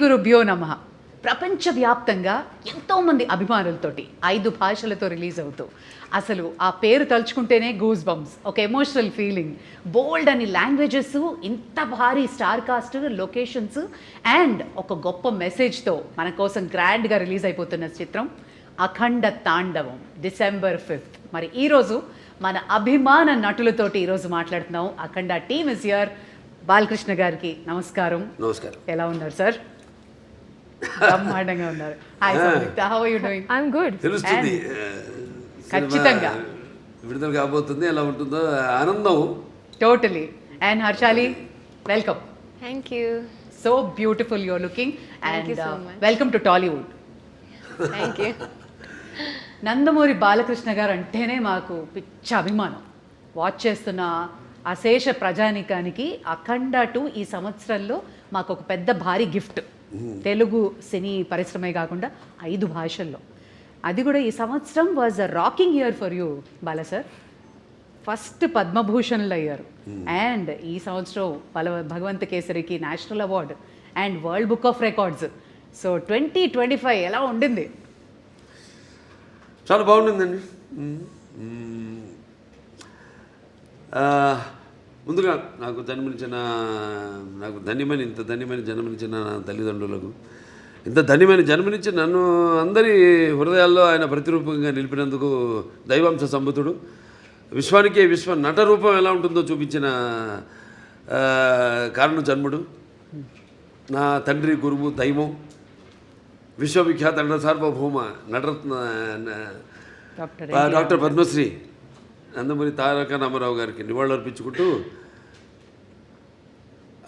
గురుభ్యో నమః. ప్రపంచవ్యాప్తంగా ఎంతోమంది అభిమానులతోటి 5 భాషలతో రిలీజ్ అవుతూ అసలు ఆ పేరు తలుచుకుంటేనే గూస్ బంప్స్, ఒక ఎమోషనల్ ఫీలింగ్, బోల్డ్ అని లాంగ్వేజెస్, ఇంత భారీ స్టార్ కాస్ట్, లొకేషన్స్ అండ్ ఒక గొప్ప మెసేజ్తో మన కోసం గ్రాండ్గా రిలీజ్ అయిపోతున్న చిత్రం అఖండ తాండవం డిసెంబర్ 5th. మరి ఈరోజు మన అభిమాన నటులతోటి ఈరోజు మాట్లాడుతున్నాం. Akhanda team is here. Balakrishna గారికి నమస్కారం. నమస్కారం. ఎలా ఉన్నారు సార్? బ్రహ్మాండంగా ఉన్నారు. Hi Samyuktha, how are you doing? I am good. తెలుస్తుంది ఖచ్చితంగా విడుదల కాబోతుంది, ఎలా ఉంటుందో ఆనందం. Totally. And Harshali, welcome. Thank you. So beautiful you are looking Thank you and so much. Welcome to Tollywood. Thank you. Nandamuri Balakrishna garu అంటేనే మాకు పిచ్చ అభిమానం. వాచ్ చేస్తున్న అశేష ప్రజానికానికి అఖండ 2 ఈ సంవత్సరంలో మాకు ఒక పెద్ద భారీ గిఫ్ట్. తెలుగు సినీ పరిశ్రమే కాకుండా 5 భాషల్లో, అది కూడా ఈ సంవత్సరం was a rocking year for you Bala sir. First పద్మభూషణ్లు అయ్యారు అండ్ ఈ సంవత్సరం భగవంత కేసరికి national award and world book of records. So 2025 ఎలా ఉండింది? చాలా బాగుండిందండి. ముందుగా నాకు ఇంత ధన్యమైన జన్మనిచ్చిన నా తల్లిదండ్రులకు, ఇంత ధన్యమైన జన్మనిచ్చి నన్ను అందరి హృదయాల్లో ఆయన ప్రతిరూపంగా నిలిపినందుకు దైవాంశ సంభూతుడు, విశ్వానికే విశ్వ నట రూపం ఎలా ఉంటుందో చూపించిన కారణ జన్ముడు, నా తండ్రి గురువు దైవం, విశ్వవిఖ్యాత నట సార్వభౌమ నటరత్న డాక్టర్ పద్మశ్రీ నందమూరి తారక రామారావు గారికి నివాళులర్పించుకుంటూ,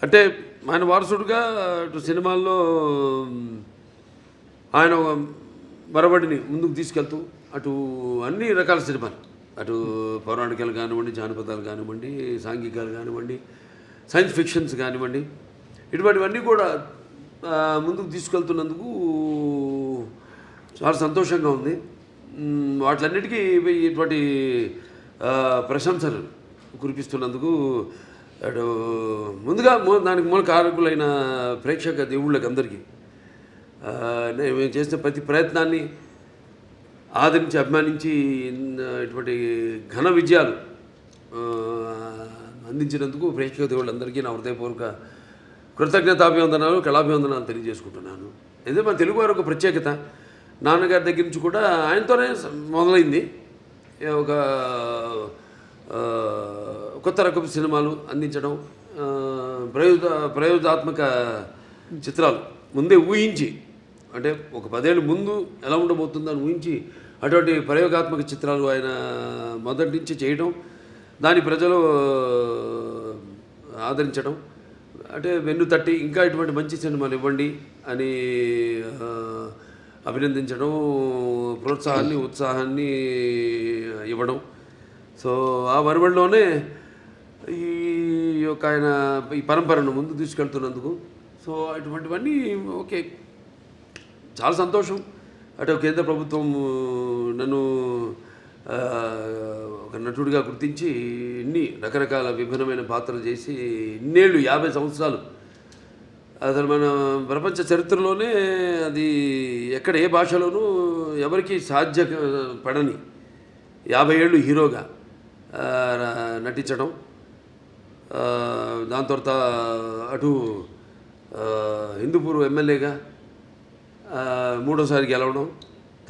అంటే ఆయన వారసుడుగా అటు సినిమాల్లో ఆయన మరబడిని ముందుకు తీసుకెళ్తూ అటు అన్ని రకాల సినిమాలు, అటు పౌరాణికాలు కానివ్వండి, జానపదాలు కానివ్వండి, సాంఘికాలు కానివ్వండి, సైన్స్ ఫిక్షన్స్ కానివ్వండి, ఇటువంటివన్నీ కూడా ముందుకు తీసుకెళ్తున్నందుకు చాలా సంతోషంగా ఉంది. వాటిలన్నిటికీ ఇటువంటి ప్రశంసలు కురిపిస్తున్నందుకు అటు ముందుగా దానికి మూల కారకులైన ప్రేక్షక దేవుళ్ళకి అందరికీ మేము చేసిన ప్రతి ప్రయత్నాన్ని ఆదరించి అభిమానించి ఇటువంటి ఘన విజయాలు అందించినందుకు ప్రేక్షక దేవుళ్ళందరికీ నా హృదయపూర్వక కృతజ్ఞతాభివందనాలు, కళాభివందనాలు తెలియజేసుకుంటున్నాను. ఎందుకంటే మన తెలుగు వారు ఒక ప్రత్యేకత, నాన్నగారి దగ్గర నుంచి కూడా ఆయనతోనే మొదలైంది. ఒక కొత్త రకపు సినిమాలు అందించడం, ప్రయోగాత్మక చిత్రాలు ముందే ఊహించి, అంటే ఒక 10 ఏళ్ళ ముందు ఎలా ఉండబోతుందని ఊహించి అటువంటి ప్రయోగాత్మక చిత్రాలు ఆయన మొదటి నుంచి చేయడం, దాని ప్రజలు ఆదరించడం, అంటే వెన్ను తట్టి ఇంకా ఇటువంటి మంచి సినిమాలు ఇవ్వండి అని అభినందించడం, ప్రోత్సాహాన్ని ఉత్సాహాన్ని ఇవ్వడం. సో ఆ వరవడిలోనే ఈ యొక్క ఆయన ఈ పరంపరను ముందు తీసుకెళ్తున్నందుకు, సో అటువంటివన్నీ ఓకే, చాలా సంతోషం. అటు కేంద్ర ప్రభుత్వం నన్ను ఒక నటుడిగా గుర్తించి ఇన్ని రకరకాల విభిన్నమైన పాత్రలు చేసి ఇన్నేళ్ళు 50 సంవత్సరాలు, అసలు మన ప్రపంచ చరిత్రలోనే అది ఎక్కడ ఏ భాషలోనూ ఎవరికి సాధ్యపడని 50 ఏళ్ళు హీరోగా నటించడం, దాని తర్వాత అటు హిందూపూర్ ఎమ్మెల్యేగా 3వసారి గెలవడం,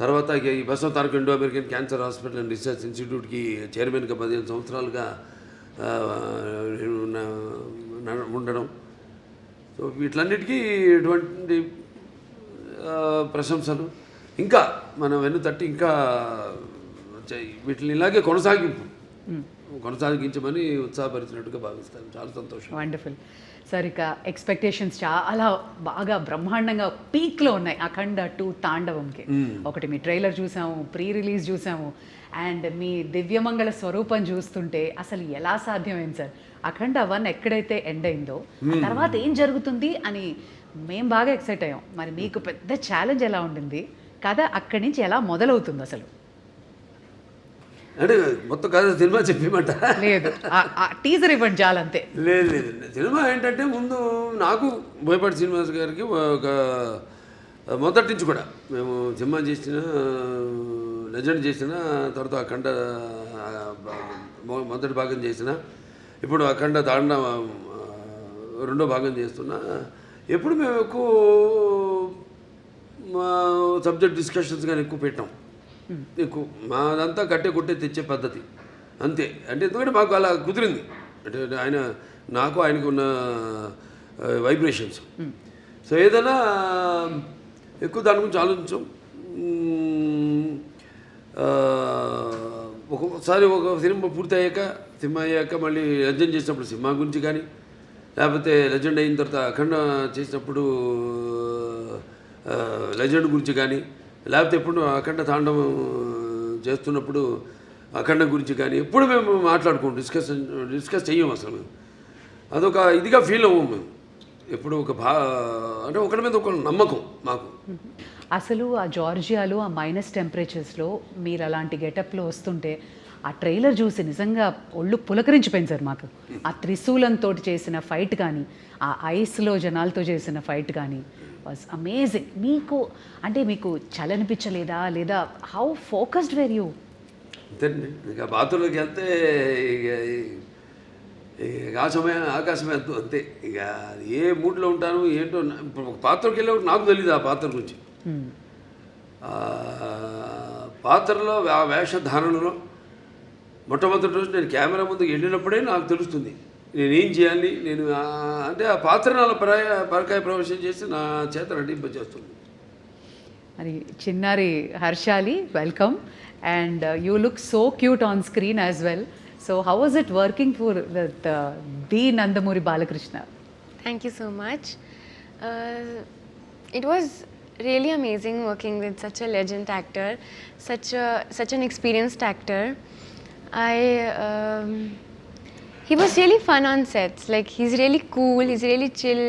తర్వాత ఈ Basava Taraka Indo American cancer hospital and research ఇన్స్టిట్యూట్కి చైర్మన్గా 15 సంవత్సరాలుగా ఉండడం. సో వీటిలన్నిటికీ ఇటువంటి ప్రశంసలు ఇంకా మనం వెన్ను తట్టి ఇంకా వీటిని ఇలాగే కొనసాగించమని ఉత్సాహపరిచినట్టుగా భావిస్తాను. చాలా సంతోషం. Wonderful sir. ఇక ఎక్స్పెక్టేషన్స్ చాలా బాగా బ్రహ్మాండంగా పీక్లో ఉన్నాయి అఖండ 2 తాండవంకి. ఒకటి మీ ట్రైలర్ చూసాము, ప్రీ రిలీజ్ చూసాము, అండ్ మీ దివ్యమంగళ స్వరూపం చూస్తుంటే అసలు ఎలా సాధ్యమైంది సార్? అఖండ 1 ఎక్కడైతే ఎండ్ అయిందో ఆ తర్వాత ఏం జరుగుతుంది అని మేము బాగా ఎక్సైట్ అయ్యాం. మరి మీకు పెద్ద ఛాలెంజ్ ఎలా ఉండింది? కథ అక్కడి నుంచి ఎలా మొదలవుతుంది అసలు? అంటే మొత్తం కథ సినిమా చెప్పమంటారా? లేదు, టీజర్ ఇవ్వండి చాలంతే. లేదు లేదు, సినిమా ఏంటంటే ముందు నాకు బోయపాటి శ్రీనివాస్ గారికి ఒక మొదటి నుంచి కూడా మేము సినిమా చేసిన, లెజెండ్ చేసిన, తర్వాత అఖండ మొదటి భాగం చేసిన, ఇప్పుడు అఖండ తాండ రెండో భాగం చేస్తున్నా. ఎప్పుడు మేము ఎక్కువ మా సబ్జెక్ట్ డిస్కషన్స్ కానీ ఎక్కువ పెట్టాం. ఎక్కువ మాదంతా కట్టే కొట్టే తెచ్చే పద్ధతి అంతే. అంటే ఎందుకంటే మాకు అలా కుదిరింది, అంటే ఆయన నాకు ఆయనకు ఉన్న వైబ్రేషన్స్. సో ఏదైనా ఎక్కువ దాని గురించి ఆలోచించాం. ఒక్కొక్కసారి ఒక సినిమా పూర్తి అయ్యాక మళ్ళీ లెజెండ్ చేసినప్పుడు సినిమా గురించి కానీ, లేకపోతే లెజెండ్ అయిన తర్వాత అఖండ చేసినప్పుడు లెజెండ్ గురించి కానీ, లేకపోతే ఎప్పుడు అఖండ తాండవం చేస్తున్నప్పుడు అఖండ గురించి కానీ ఎప్పుడు మేము మాట్లాడుకోం, డిస్కస్ చెయ్యం అసలు. మేము అదొక ఇదిగా ఫీల్ అవ్వం మేము ఎప్పుడు. అంటే ఒకరి మీద ఒక నమ్మకం మాకు. అసలు ఆ జార్జియాలో ఆ మైనస్ టెంపరేచర్స్లో మీరు అలాంటి గెటప్లో వస్తుంటే ఆ ట్రైలర్ చూసి నిజంగా ఒళ్ళు పులకరించిపోయింది సార్ మాకు. ఆ త్రిశూలంతో చేసిన ఫైట్ కానీ, ఆ ఐస్లో జనాలతో చేసిన ఫైట్ కానీ వాజ్ అమేజింగ్. మీకు చలనిపించలేదా, లేదా హౌ ఫోకస్డ్ వేర్ యూ? అంతేనండి, ఇక బాత్రూంలోకి వెళ్తే ఇక ఆకాశమే అంతే. ఇక ఏ మూడ్లో ఉంటాను ఏంటో. ఇప్పుడు ఒక పాత్రకి వెళ్ళేవాడు నాకు తెలియదు ఆ పాత్ర గురించి. పాత్రలో ఆ వేషధారణలో మొట్టమొదటి రోజు నేను కెమెరా ముందుకు వెళ్ళినప్పుడే నాకు తెలుస్తుంది నేనేం చేయాలి. నేను అంటే ఆ పాత్ర నాలో పరకాయ ప్రవేశం చేసి నా చేత నటింపజేస్తుంది. మరి చిన్నారి Harshali, welcome. And you look so cute on screen as well. So how was it working for with the Nandamuri Balakrishna? Thank you so much. It was really amazing working with such a legend actor, such an experienced actor. He was really fun on sets. Like, he's really cool, he's really chill,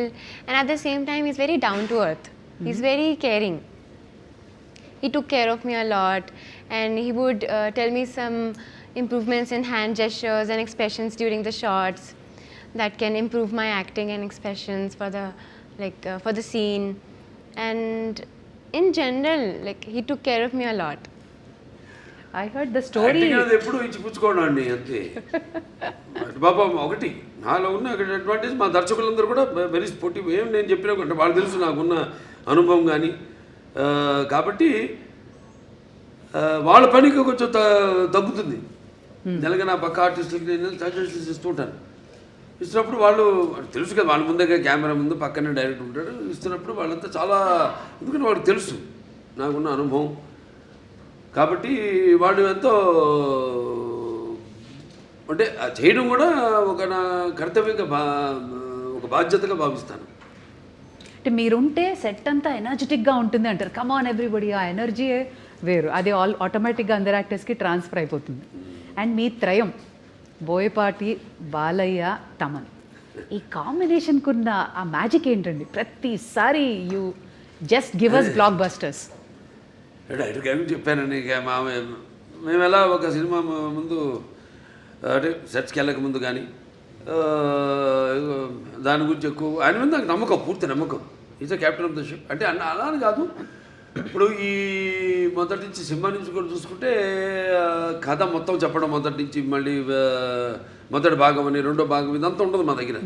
and at the same time he's very down to earth. He's very caring. He took care of me a lot, and he would tell me some improvements in hand gestures and expressions during the shots that can improve my acting and expressions for the scene. And in general, like, he took care of me a lot. I heard the story. ఎప్పుడు ఇచ్చి పుచ్చుకోవడం అండి అంతే. బాబా ఒకటి నాలో ఉన్న advantage, మా దర్శకులందరూ కూడా very sportive. ఏం నేను చెప్పినా అంటే వాళ్ళు తెలుసు నాకున్న అనుభవం కానీ, కాబట్టి వాళ్ళ పనికి కొంచెం తగ్గుతుంది. నెలగా నా పక్క ఆర్టిస్టులకి నేను సజెషన్స్ ఇస్తూ ఉంటాను. ఇస్తున్నప్పుడు వాళ్ళు తెలుసు కదా, వాళ్ళ ముందే కెమెరా ముందు పక్కనే డైరెక్టర్ ఉంటాడు. ఇస్తున్నప్పుడు వాళ్ళంతా చాలా, ఎందుకంటే వాళ్ళకి తెలుసు నాకున్న అనుభవం. కాబట్టి వాళ్ళు ఎంతో అంటే చేయడం కూడా ఒక నా కర్తవ్యంగా ఒక బాధ్యతగా భావిస్తాను. అంటే మీరుంటే సెట్ అంతా ఎనర్జెటిక్గా ఉంటుంది అంటారు. కమాన్ ఎవ్రీబడి, ఆ ఎనర్జీయే వేరు. అది ఆటోమేటిక్గా అందరు యాక్టర్స్కి ట్రాన్స్ఫర్ అయిపోతుంది. అండ్ మీ త్రయం బోయపాటి, బాలయ్య, తమన్, ఈ కాంబినేషన్కున్న ఆ మ్యాజిక్ ఏంటండి? ప్రతిసారి you just give us blockbusters. డైరెక్ట్గా చెప్పానండి. ఇక మేము ఎలా ఒక సినిమా ముందు అంటే సెట్స్కి వెళ్ళక ముందు కానీ దాని గురించి ఎక్కువ ఆయన మీద నాకు నమ్మకం, పూర్తి నమ్మకం. Is a captain of the ship. అంటే అలా అని కాదు, ఇప్పుడు ఈ మొదటి నుంచి సినిమా నుంచి కూడా చూసుకుంటే కథ మొత్తం చెప్పడం మొదటి నుంచి, మళ్ళీ మొదటి భాగం అని రెండో భాగం ఇదంతా ఉండదు మా దగ్గర.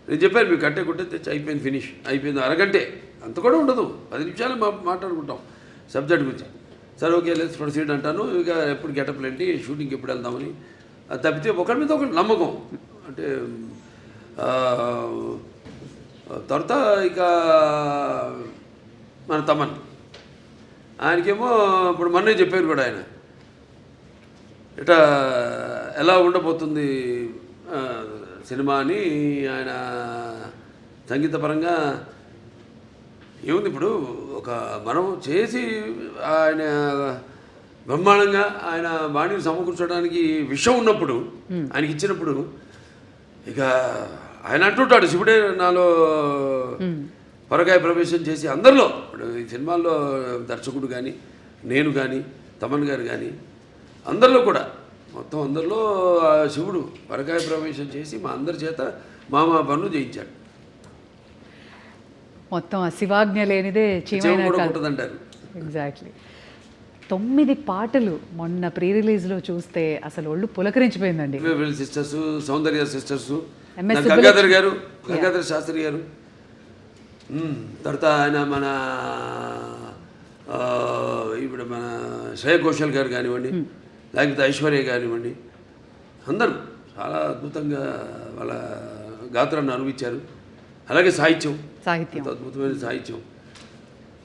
నేను చెప్పాను మీకు కట్టే కొట్టే తెచ్చి అయిపోయింది, ఫినిష్ అయిపోయింది, అరగంటే అంత కూడా ఉండదు, 10 నిమిషాలు మాట్లాడుకుంటాం సబ్జెక్ట్ గురించి. సరే ఓకే లెట్స్ ప్రొసీడ్ అంటాను. ఇక ఎప్పుడు గెటప్లు ఏంటి, షూటింగ్కి ఎప్పుడు వెళ్దామని. అది తప్పితే ఒకరి మీద ఒకటి నమ్మకం. అంటే తర్వాత ఇక మన తమన్, ఆయనకేమో ఇప్పుడు మొన్నే చెప్పారు కూడా, ఆయన ఇట్లా ఎలా ఉండబోతుంది సినిమా అని. ఆయన సంగీతపరంగా ఏముంది, ఇప్పుడు ఒక మనం చేసి ఆయన బ్రహ్మాండంగా ఆయన బాణీని సమకూర్చడానికి విషయం ఉన్నప్పుడు, ఆయనకి ఇచ్చినప్పుడు, ఇక ఆయన అంటుంటాడు శివుడే నాలో పరకాయ ప్రవేశం చేసి అందరిలో. ఇప్పుడు ఈ సినిమాల్లో దర్శకుడు కానీ, నేను కానీ, తమన్ గారు కానీ, అందరిలో కూడా మొత్తం అందరిలో ఆ శివుడు పరకాయ ప్రవేశం చేసి మా అందరి చేత మామా పనులు చేయించాడు. మొత్తం ఆ శివాజ్ఞ లేనిదే జీవం చీమైనా కూడా కాదు. ఉంటుందంటారు. ఎగ్జాక్ట్లీ. 9 పాటలు మొన్న ప్రీ రిలీజ్లో చూస్తే అసలు ఒళ్ళు పులకరించిపోయిందండి. వీళ్ళ సిస్టర్స్, సౌందర్య సిస్టర్స్, MS గంగాధర్ గారు, గంగాధర్ శాస్త్రి గారు, తర్వాత ఆయన మన ఇప్పుడు మన శ్రేయ ఘోషల్ గారు కానివ్వండి, లేకపోతే ఐశ్వర్య కానివ్వండి, అందరూ చాలా అద్భుతంగా వాళ్ళ గాత్రాన్ని అనుభవించారు. అలాగే సాహిత్యం అద్భుతమైన సాహిత్యం.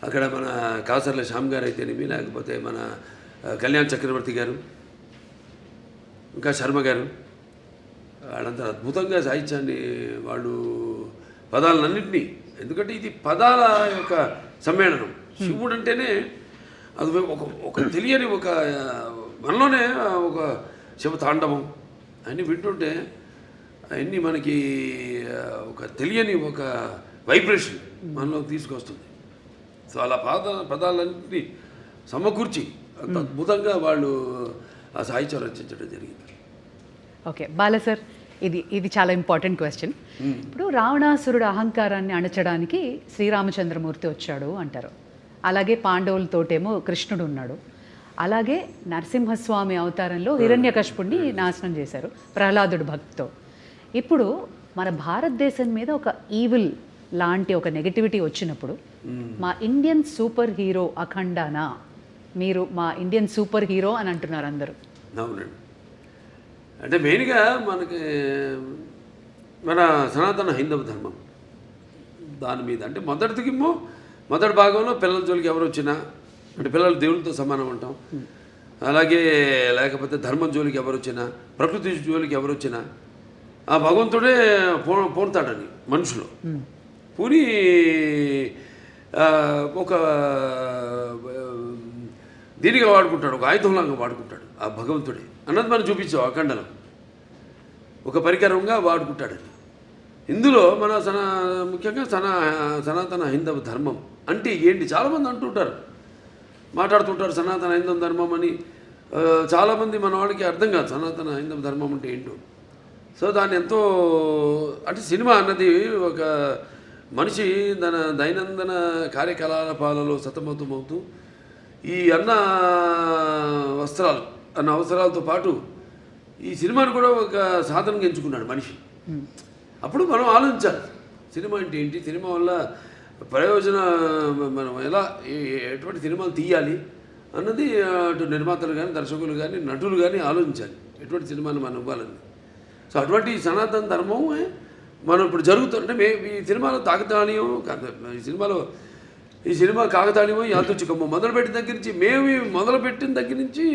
అక్కడ మన కాసర్ల శ్యామ్ గారు అయితేనేమి, లేకపోతే మన కళ్యాణ్ చక్రవర్తి గారు, ఇంకా శర్మ గారు, వాళ్ళంతా అద్భుతంగా సాహిత్యాన్ని వాళ్ళు పదాలన్నింటినీ, ఎందుకంటే ఇది పదాల యొక్క సమ్మేళనం. శివుడు అంటేనే అది ఒక తెలియని ఒక మనలోనే ఒక శివ తాండవం అన్నీ వింటుంటే అవన్నీ మనకి ఒక తెలియని ఒక వైబ్రేషన్ మనలోకి తీసుకొస్తుంది. సో అలా పదాలన్నింటినీ సమకూర్చి అంత అద్భుతంగా వాళ్ళు ఆ సాహిత్యం రచించడం జరిగింది. ఓకే బాల సార్, ఇది చాలా ఇంపార్టెంట్ క్వశ్చన్. ఇప్పుడు రావణాసురుడు అహంకారాన్ని అణచడానికి శ్రీరామచంద్రమూర్తి వచ్చాడు అంటారు. అలాగే పాండవులతోటేమో కృష్ణుడు ఉన్నాడు. అలాగే నరసింహస్వామి అవతారంలో హిరణ్యకశిపుణ్ణి నాశనం చేశారు ప్రహ్లాదుడు భక్తితో. ఇప్పుడు మన భారతదేశం మీద ఒక ఈవిల్ లాంటి ఒక నెగటివిటీ వచ్చినప్పుడు మా ఇండియన్ సూపర్ హీరో అఖండానా, మీరు మా ఇండియన్ సూపర్ హీరో అని అంటున్నారు అందరూ. అవునండి. అంటే మెయిన్గా మనకి మన సనాతన హైందవ ధర్మం దాని మీద, అంటే మొదటి భాగంలో పిల్లల జోలికి ఎవరు వచ్చినా, అంటే పిల్లలు దేవుళ్ళతో సమానం అంటాం. అలాగే లేకపోతే ధర్మం జోలికి ఎవరు వచ్చినా, ప్రకృతి జోలికి ఎవరు వచ్చినా ఆ భగవంతుడే పోతాడని మనుషులు పూని ఒక దీనిగా వాడుకుంటాడు, ఒక ఆయుధంలాగా వాడుకుంటాడు ఆ భగవంతుడే అన్నది మనం చూపించాం. అఖండనం ఒక పరికరంగా వాడుకుంటాడని. ఇందులో మన ముఖ్యంగా సనాతన హైందవ ధర్మం అంటే ఏంటి చాలామంది అంటుంటారు, మాట్లాడుతుంటారు సనాతన హైందవ ధర్మం అని. చాలామంది మన వాళ్ళకి అర్థం కాదు సనాతన హైందవ ధర్మం అంటే ఏంటో. సో దాన్ని ఎంతో, అంటే సినిమా అన్నది ఒక మనిషి తన దైనందిన కార్యకలాపాలలో సతమతమవుతూ ఈ అన్న అవసరాలతో పాటు ఈ సినిమాను కూడా ఒక సాధనంగా ఎంచుకున్నాడు మనిషి. అప్పుడు మనం ఆలోచించాలి సినిమా అంటే ఏంటి, సినిమా వల్ల ప్రయోజన మనం ఎలా ఎటువంటి సినిమాలు తీయాలి అన్నది అటు నిర్మాతలు కానీ, దర్శకులు కానీ, నటులు కానీ ఆలోచించాలి ఎటువంటి సినిమాను మనం ఇవ్వాలని. సో అటువంటి సనాతన ధర్మం మనం ఇప్పుడు జరుగుతుంటే ఈ సినిమాలో తాకతాళీయం, ఈ సినిమా కాకతాళీయమో యాదృచ్ఛికమో మొదలుపెట్టిన దగ్గర నుంచి, మొదలుపెట్టిన దగ్గర నుంచి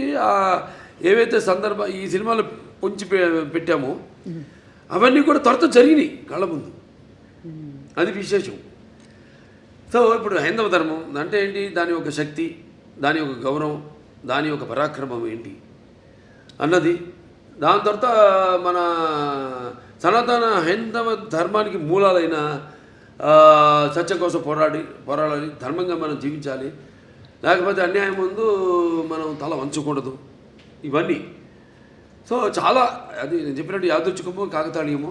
ఏవైతే ఈ సినిమాలో పొంచి పెట్టామో అవన్నీ కూడా త్వరతో జరిగినాయి కళ్ళ ముందు. అది విశేషం. సో ఇప్పుడు హైందవ ధర్మం అంటే ఏంటి, దాని యొక్క శక్తి, దాని యొక్క గౌరవం, దాని యొక్క పరాక్రమం ఏంటి అన్నది. దాని తర్వాత మన సనాతన హైందవ ధర్మానికి మూలాలైన సత్యం కోసం పోరాడాలి, ధర్మంగా మనం జీవించాలి, లేకపోతే అన్యాయం ముందు మనం తల వంచకూడదు, ఇవన్నీ. సో చాలా అది నేను చెప్పినట్టు యాదృచ్ఛికమో కాకతాళీయమో.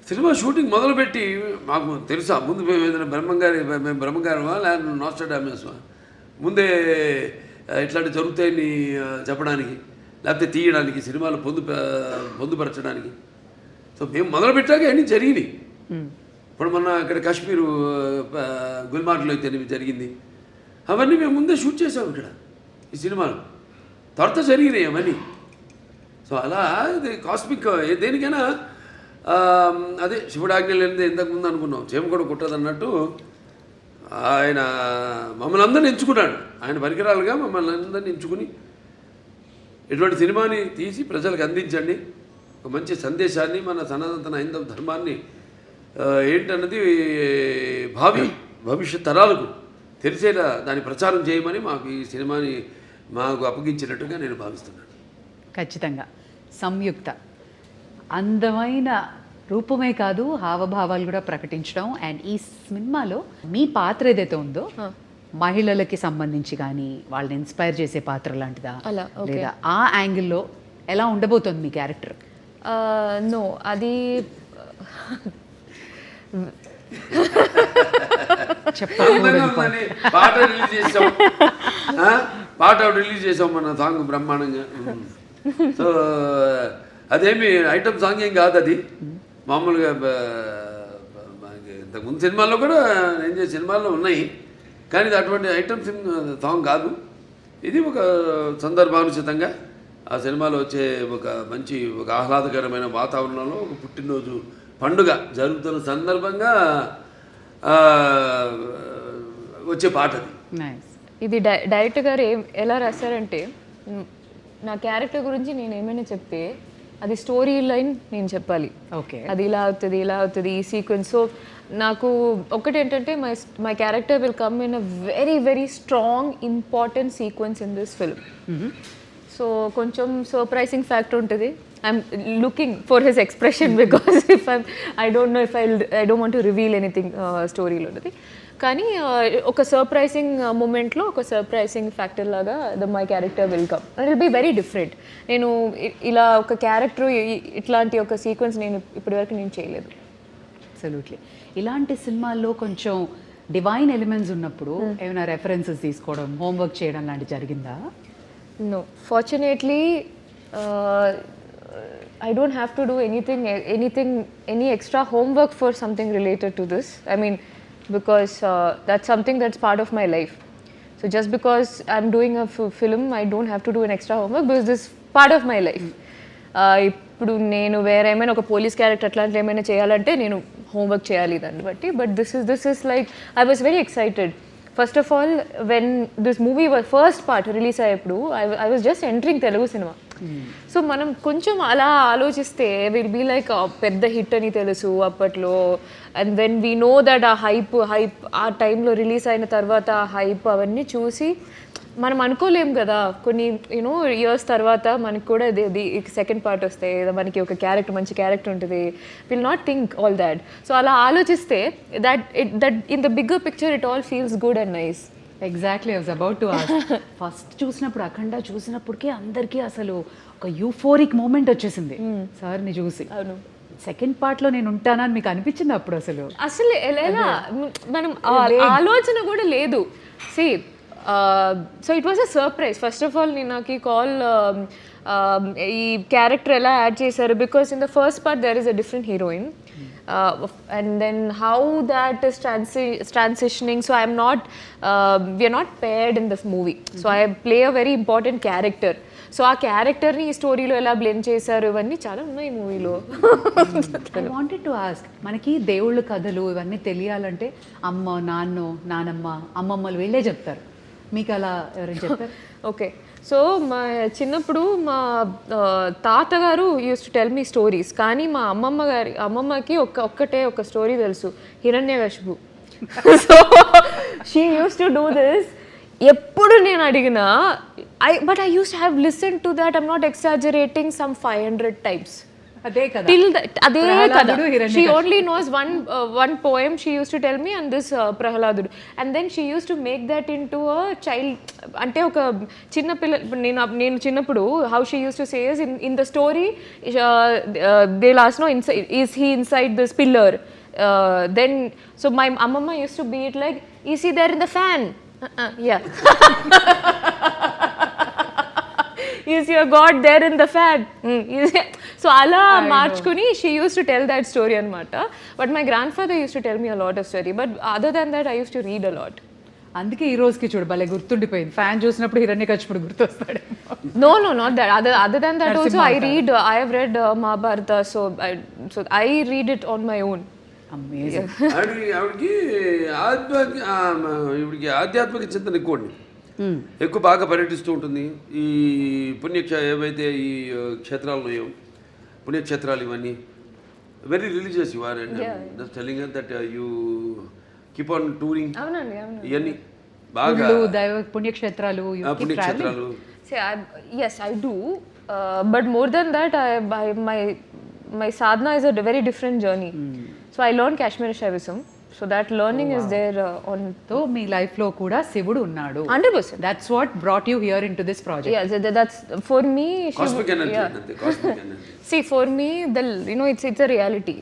సినిమా షూటింగ్ మొదలుపెట్టి మాకు తెలుసా ముందు మేము ఏదైనా బ్రహ్మంగారమా లేకపోతే నాస్ట్రాడామస్మా ముందే ఇట్లాంటి జరుగుతాయని చెప్పడానికి, లేకపోతే తీయడానికి, సినిమాలు పొందుపరచడానికి. సో మేము మొదలుపెట్టాక అన్నీ జరిగినాయి. ఇప్పుడు మొన్న ఇక్కడ కాశ్మీరు గుల్మార్గ్లో అయితే జరిగింది, అవన్నీ మేము ముందే షూట్ చేసాము ఇక్కడ ఈ సినిమాలు, త్వరత జరిగినాయి అవన్నీ. సో అలా ఇది కాస్మిక్ దేనికైనా అదే శివుడు ఆజ్ఞ లేనిదే ఇంతకుముందు అనుకున్నాం చేమ కూడా కుట్టదు అన్నట్టు ఆయన మమ్మల్ని అందరిని ఎంచుకున్నాడు. ఆయన పరికరాలుగా మమ్మల్ని అందరిని ఎంచుకుని ఇటువంటి సినిమాని తీసి ప్రజలకు అందించండి, ఒక మంచి సందేశాన్ని, మన సనాతన హైందవ ధర్మాన్ని ఏంటన్నది భవిష్యత్ తరాలకు తెలిసేలా దాన్ని ప్రచారం చేయమని మాకు ఈ సినిమాని మాకు అప్పగించినట్టుగా నేను భావిస్తున్నాను. ఖచ్చితంగా సంయుక్త అందమైన రూపమే కాదు హావభావాలు కూడా ప్రకటించడం. అండ్ ఈ సినిమాలో మీ పాత్ర ఏదైతే ఉందో మహిళలకి సంబంధించి కానీ వాళ్ళని ఇన్స్పైర్ చేసే పాత్ర లాంటిదా, లేదా ఆ యాంగిల్లో ఎలా ఉండబోతుంది మీ క్యారెక్టర్? నో అది అందంగా ఉందని పాట రిలీజ్ చేసాం, పాట రిలీజ్ చేసాం మన సాంగ్ బ్రహ్మాండంగా. సో అదేమి ఐటమ్ సాంగ్ ఏం కాదు, అది మామూలుగా ఇంతకుముందు సినిమాల్లో కూడా నేను చేసిన సినిమాల్లో ఉన్నాయి, కానీ ఇది అటువంటి ఐటమ్ సాంగ్ కాదు. ఇది ఒక సందర్భానుచితంగా ఆ సినిమాలో వచ్చే ఒక ఆహ్లాదకరమైన వాతావరణంలో ఒక పుట్టినరోజు పండుగ జరుగుతున్న సందర్భంగా వచ్చే పాట అది. నైస్. ఇది డైరెక్టర్ గారు ఎలా రాశారంటే, నా క్యారెక్టర్ గురించి నేను ఏమైనా చెప్తే అది స్టోరీ లైన్ నేను చెప్పాలి. ఓకే. అది ఇలా అవుతుంది ఈ సీక్వెన్స్. సో నాకు ఒకటి ఏంటంటే my character will come in a very very strong important sequence in this film. So కొంచెం సర్ప్రైజింగ్ ఫ్యాక్టర్ ఉంటుంది. I'm looking for his expression because I don't know if I don't want to reveal anything స్టోరీలో ఉన్నది. కానీ ఒక surprising మూమెంట్లో ఒక surprising factor లాగా my character will come and will be very different. నేను ఇలా ఒక క్యారెక్టర్ ఇట్లాంటి ఒక సీక్వెన్స్ నేను ఇప్పటివరకు నేను చేయలేదు. అబ్సల్యూట్లీ. ఇలాంటి సినిమాల్లో కొంచెం డివైన్ ఎలిమెంట్స్ ఉన్నప్పుడు ఏమైనా రెఫరెన్సెస్ తీసుకోవడం, హోంవర్క్ చేయడం లాంటి జరిగిందా? No, fortunately, I don't have to do any extra homework for something related to this. I mean, because that's something that's part of my life. So just because I'm doing a film, I don't have to do an extra homework because this is part of my life. ఇప్పుడు నేను వేరే ఏమైనా ఒక police character అట్లాంటి ఏమైనా చేయాలంటే నేను homework చేయాలి దాన్ని బట్టి. But this is like I was very excited. First of all when this movie first part release అయ్యేప్పుడు I was just entering Telugu సినిమా. సో మనం కొంచెం అలా ఆలోచిస్తే విల్ బీ లైక్ పెద్ద హిట్ అని తెలుసు అప్పట్లో. And when we know that uh hype uh టైంలో రిలీజ్ అయిన తర్వాత ఆ హైప్ అవన్నీ చూసి మనం అనుకోలేం కదా, కొన్ని యూనో ఇయర్స్ తర్వాత మనకి కూడా సెకండ్ పార్ట్ వస్తే మనకి ఒక క్యారెక్టర్ మంచి క్యారెక్టర్ ఉంటుంది. Will not think all that. So అలా ఆలోచిస్తే that in the bigger picture it all feels good and nice. Exactly. I was about to ask. First చూసినప్పుడు అఖండ చూసినప్పటికీ అందరికీ అసలు ఒక యూఫోరిక్ మూమెంట్ వచ్చేసింది సార్ని చూసి. అవును. సెకండ్ పార్ట్లో నేను ఉంటానని మీకు అనిపించింది అప్పుడు? అసలు ఎలా మనం ఆలోచన కూడా లేదు. సి so it was a surprise. First of all నేను నాకు ఈ కాల్ ఈ క్యారెక్టర్ ఎలా యాడ్ చేశారు because in the first part there is a different heroine and then how that is transitioning. So I'm not we are not paired in this movie. So I play a very important character. So ఆ క్యారెక్టర్ని ఈ స్టోరీలో ఎలా blend చేశారు ఇవన్నీ చాలా ఉన్నాయి ఈ మూవీలో. ఐ వాంటెడ్ టు ఆస్క్, మనకి దేవుళ్ళ కథలు ఇవన్నీ తెలియాలంటే అమ్మ నానమ్మ అమ్మమ్మలు వీళ్ళే చెప్తారు. మీకు అలా ఎవరైనా చెప్తారు? ఓకే. సో మా చిన్నప్పుడు మా తాతగారు use to tell me stories. కానీ మా అమ్మమ్మకి ఒక్కటే ఒక స్టోరీ తెలుసు, Hiranyakashipu. So she use to do this. ఎప్పుడు నేను అడిగినా but I use to have listen to that, I'm not exaggerating, some 500 times. అదే కదా. అదే కదా. She only knows one poem she used to tell me, and this ప్రహ్లాదుడు. And then she used to make that into a child, అంటే ఒక చిన్న పిల్ల. నేను చిన్నప్పుడు how she used to say is in the story they'll ask, no, is he inside this pillar? Then so my amma used to be it like, is he there in the fan? Yeah. Is your God there in the fan? So అలా మార్చుకుని she used to tell that story అనమాట. But my grandfather used to tell me a lot of story. But other than that I used to read a lot. అందుకే ఈ రోజుకి చూడు భలే గుర్తుండిపోయింది. Fan చూసినప్పుడు హిరణ్యకశిపుడు గుర్తొస్తాడు. No, not that. Other than that also I have read Mahabharata. So I read it on my own. Amazing. ఆవిడికి ఆధ్యాత్మిక చింతన ఎక్కువ బాగా పర్యటిస్తూ ఉంటుంది. ఈ ఏవైతే ఈ క్షేత్రాలు ఉన్నాయో, పుణ్యక్షేత్రాలు ఇవన్నీ very religious you are. And just telling her that you keep on touring. అవునండి. ఇవన్నీ బాగా పుణ్యక్షేత్రాలు. Yes, I do. But more than that, my sadhana is a very different journey. So I learned Kashmiri Shaivism. So that learning is there on so మీ లైఫ్లో కూడా శివుడు ఉన్నాడు. 100%. That's what brought you here into this project. Yeah, that's for me. Cosmic energy అంతే, cosmic energy. See, for me, it's a reality.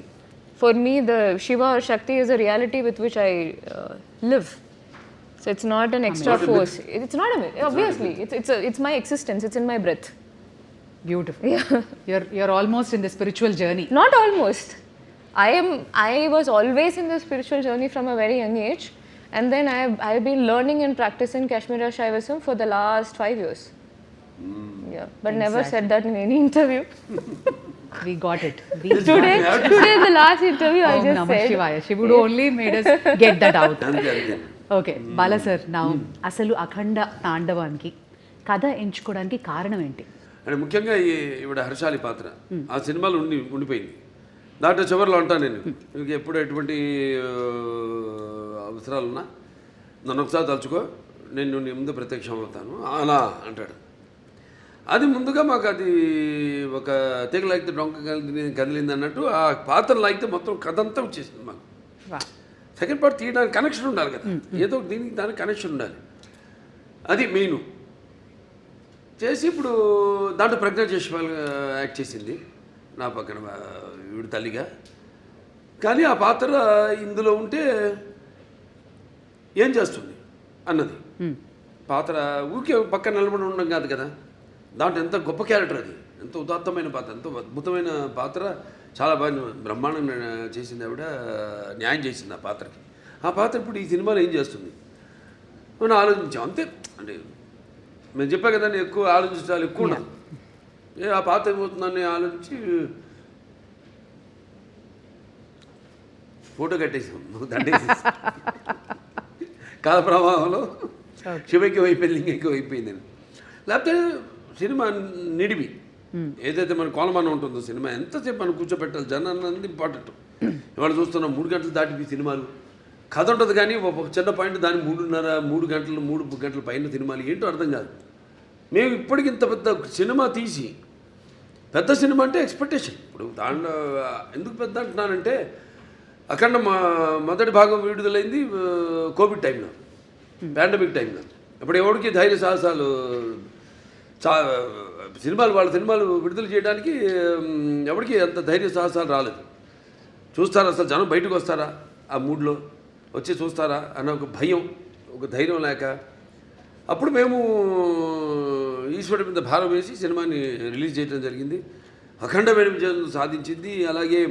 For me, the Shiva or Shakti is a reality with which I live. So it's not an extra force. It's not a myth. Obviously, it's my existence. It's in my breath. Beautiful. You're almost in the spiritual journey. Not almost. I was always in the spiritual journey from a very young age, and then I've been learning and practicing Kashmiri Shaivism for the last 5 years. Yeah, but never said that in any interview. We got it. Today, the last interview, I Om just Namah said. Shivaya. Shivudu only made us get that out. అంతే అంతే. Okay Bala sir, నా అసలు అఖండ తాండవానికి కథ ఎంచుకోవడానికి కారణం ఏంటి? అంటే ముఖ్యంగా ఈవిడ హర్షాలి పాత్ర ఆ సినిమాలో ఉండిపోయింది. దాంట్లో చివరిలో అంటాను నేను, మీకు ఎప్పుడు ఎటువంటి అవసరాలున్నా నన్ను ఒకసారి తలుచుకో, నేను నీ ముందు ప్రత్యక్షం అవుతాను అలా అంటాడు. అది ముందుగా మాకు అది ఒక తెగ లాగితే డొంక కదిలింది అన్నట్టు ఆ పాత్ర లాగితే మొత్తం కథ అంతా వచ్చేసింది మాకు. సెకండ్ పార్ట్ తీయడానికి కనెక్షన్ ఉండాలి కదా, ఏదో దీనికి దానికి కనెక్షన్ ఉండాలి, అది మెయిన్ చేసి ఇప్పుడు దాంట్లో ప్రజ్ఞా జైస్వాల్ యాక్ట్ చేసింది నా పక్కన వీడి తల్లిగా. కానీ ఆ పాత్ర ఇందులో ఉంటే ఏం చేస్తుంది అన్నది పాత్ర ఊరికే పక్కన నిలబడి ఉండడం కాదు కదా, దాంట్లో ఎంత గొప్ప క్యారెక్టర్ అది, ఎంత ఉదాత్తమైన పాత్ర, ఎంతో అద్భుతమైన పాత్ర, చాలా బాగా బ్రహ్మాండంగా చేసింది ఆవిడ, న్యాయం చేసింది ఆ పాత్రకి. ఆ పాత్ర ఇప్పుడు ఈ సినిమాలో ఏం చేస్తుంది మనం ఆలోచించాం అంతే. అంటే మేము చెప్పా కదా, నేను ఎక్కువ ఆలోచించాలి, ఎక్కువ ఉన్నాను, ఆ పాత్ర ఏమవుతుందని ఆలోచించి ఫోటో కట్టేసాం, దండేసేసి కాల ప్రవాహంలో శివకి అయిపోయింది, లింగకి అయిపోయిందని. లేకపోతే సినిమా నిడివి ఏదైతే మన కోలమానం ఉంటుందో సినిమా ఎంతసేపు మనం కూర్చోబెట్టాలి, జనాన్ని అన్నది ఇంపార్టెంట్. ఇవాళ చూస్తున్నాం 3 గంటలు దాటి సినిమాలు, కథ ఉంటుంది కానీ ఒక చిన్న పాయింట్ దాన్ని 3 గంటల పైన సినిమాలు ఏంటో అర్థం కాదు. మేము ఇప్పటికి ఇంత పెద్ద సినిమా తీసి, పెద్ద సినిమా అంటే ఎక్స్పెక్టేషన్. ఇప్పుడు దాంట్లో ఎందుకు పెద్ద అంటున్నానంటే, అఖండ మొదటి భాగం విడుదలైంది కోవిడ్ టైంలో, పాండమిక్ టైంలో. ఇప్పుడు ఎవరికి ధైర్య సాహసాలు, వాళ్ళ సినిమాలు విడుదల చేయడానికి ఎవరికి అంత ధైర్య సాహసాలు రాలేదు. చూస్తారా అసలు జనం బయటకు వస్తారా, ఆ మూడ్లో వచ్చి చూస్తారా అన్న ఒక భయం, ఒక ధైర్యం లేక, అప్పుడు మేము ఈశ్వరుడి మీద భారం వేసి సినిమాని రిలీజ్ చేయడం జరిగింది. అఖండమైన విజయం సాధించింది. అలాగే